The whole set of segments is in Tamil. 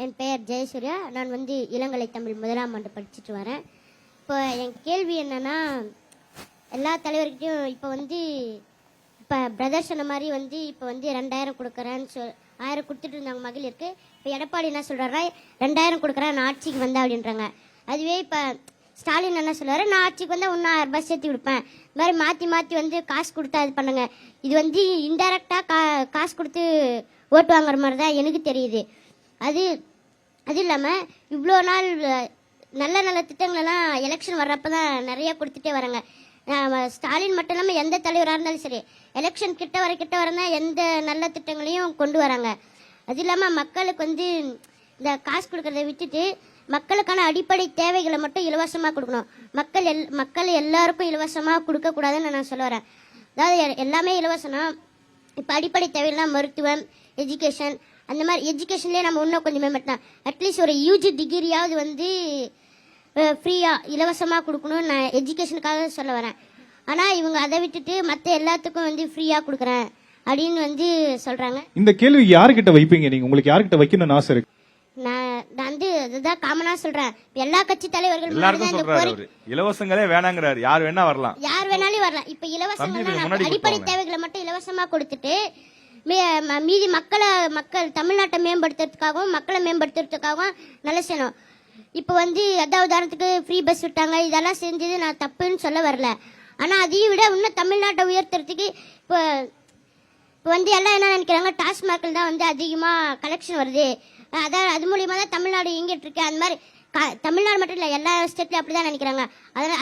என் பெயர் ஜெயசூர்யா. நான் இளங்கலை தமிழ் முதலாம் ஆண்டு படிச்சுட்டு வரேன். இப்போ என் கேள்வி என்னன்னா, எல்லா தலைவர்கிட்டையும் இப்போ பிரதர்ஸ் சொன்ன மாதிரி இப்போ 2000 கொடுக்குறேன்னு 1000 கொடுத்துட்டு இருந்தாங்க மகளிருக்கு. இப்போ எடப்பாடி என்ன சொல்கிறாரா, 2000 கொடுக்குறேன் நான் ஆட்சிக்கு வந்தேன் அப்படின்றாங்க. அதுவே இப்போ ஸ்டாலின் என்ன சொல்லுவார், நான் ஆட்சிக்கு வந்தால் இன்னும் 1000 ரூபாய் சேர்த்து கொடுப்பேன். இது மாதிரி மாற்றி மாற்றி காசு கொடுத்தா இது பண்ணுங்க. இது இன்டெரக்டாக காசு கொடுத்து ஓட்டு வாங்குற மாதிரி தான் எனக்கு தெரியுது. அது இல்லாமல் இவ்வளோ நாள் நல்ல நல்ல திட்டங்களெல்லாம் எலெக்ஷன் வர்றப்ப தான் நிறைய கொடுத்துட்டே வராங்க. ஸ்டாலின் மட்டும் இல்லாமல் எந்த தலைவராக இருந்தாலும் சரி, எலெக்ஷன் கிட்ட வர தான் எந்த நல்ல திட்டங்களையும் கொண்டு வராங்க. அது இல்லாமல் மக்களுக்கு இந்த காசு கொடுக்கறத விட்டுட்டு மக்களுக்கான அடிப்படை தேவைகளை மட்டும் இலவசமாக கொடுக்கணும். மக்கள் எல்லாருக்கும் இலவசமாக கொடுக்கக்கூடாதுன்னு நான் சொல்ல வரேன். அதாவது எல்லாமே இலவசம்னா, இப்போ அடிப்படை தேவைகள்லாம் மருத்துவம், எஜுகேஷன், அந்த மாதிரி எஜுகேஷன்லேயே நம்ம இன்னும் கொஞ்சம் மேம்படுத்தலாம். அட்லீஸ்ட் ஒரு யூஜி டிகிரியாவது ஃப்ரீயாக இலவசமாக கொடுக்கணும்னு நான் எஜுகேஷனுக்காக சொல்ல வரேன். ஆனால் இவங்க அதை விட்டுட்டு மற்ற எல்லாத்துக்கும் ஃப்ரீயாக கொடுக்குறேன் அப்படின்னு சொல்கிறாங்க. இந்த கேள்வி யாருக்கிட்ட வைப்பீங்க நீங்கள்? உங்களுக்கு யார்கிட்ட வைக்கணும்னு ஆசை இருக்கு? நான் அதுதான் காமனா சொல்றேன். எல்லா கட்சி தலைவர்கள் இலவசங்களே வேணாங்கிறாரு. யார் வேணா வரலாம், யார் வேணாலும் வரலாம். இப்ப இலவசங்கள் அடிப்படை தேவைகளை மட்டும் இலவசமா கொடுத்துட்டு மீதி மக்கள் தமிழ்நாட்டை மேம்படுத்துறதுக்காகவும் மக்களை மேம்படுத்துறதுக்காகவும் நல்ல செய்யணும். இப்போ அதாவது உதாரணத்துக்கு ஃப்ரீ பஸ் விட்டாங்க, இதெல்லாம் செஞ்சது நான் தப்புன்னு சொல்ல வரல. ஆனா அதையும் விட இன்னும் தமிழ்நாட்டை உயர்த்துறதுக்கு இப்போ எல்லாம் என்ன நினைக்கிறாங்க, டாஸ்மார்க்கில் தான் அதிகமாக கலெக்ஷன் வருது, அதான் அது மூலியமாக தான் தமிழ்நாடு இயங்கிட்டு இருக்கு. அந்த மாதிரி தமிழ்நாடு மட்டும் இல்லை, எல்லா ஸ்டேட்லையும் அப்படி தான் நினைக்கிறாங்க.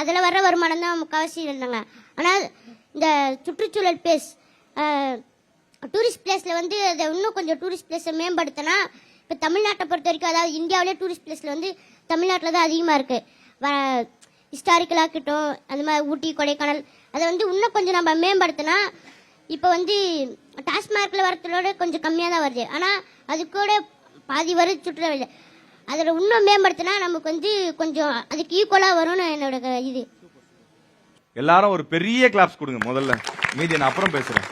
அதில் வர்ற வருமானம் தான் முக்கால்வாசி இருந்தாங்க. ஆனால் இந்த சுற்றுச்சூழல் பிளேஸ், டூரிஸ்ட் பிளேஸில் அதை இன்னும் கொஞ்சம் டூரிஸ்ட் பிளேஸை மேம்படுத்தினா, இப்போ தமிழ்நாட்டை பொறுத்த வரைக்கும், அதாவது இந்தியாவிலே டூரிஸ்ட் பிளேஸில் தமிழ்நாட்டில் தான் அதிகமாக இருக்குது. ஹிஸ்டாரிக்கலாக இருக்கட்டும், அந்த மாதிரி ஊட்டி, கொடைக்கானல், அதை இன்னும் கொஞ்சம் நம்ம மேம்படுத்தினா, இப்போ டாஸ்மார்க்கில் வரத்தோட கொஞ்சம் கம்மியாக தான் வருது. ஆனால் அது கூட பாதி வருது சுற்றுலா. அதில் இன்னும் மேம்படுத்தினா நமக்கு கொஞ்சம் அதுக்கு ஈக்குவலாக வரும்னு என்னோட இது. எல்லாரும் ஒரு பெரிய கிளாப்ஸ் கொடுங்க முதல்ல, மீதி நான் அப்புறம் பேசுறேன்.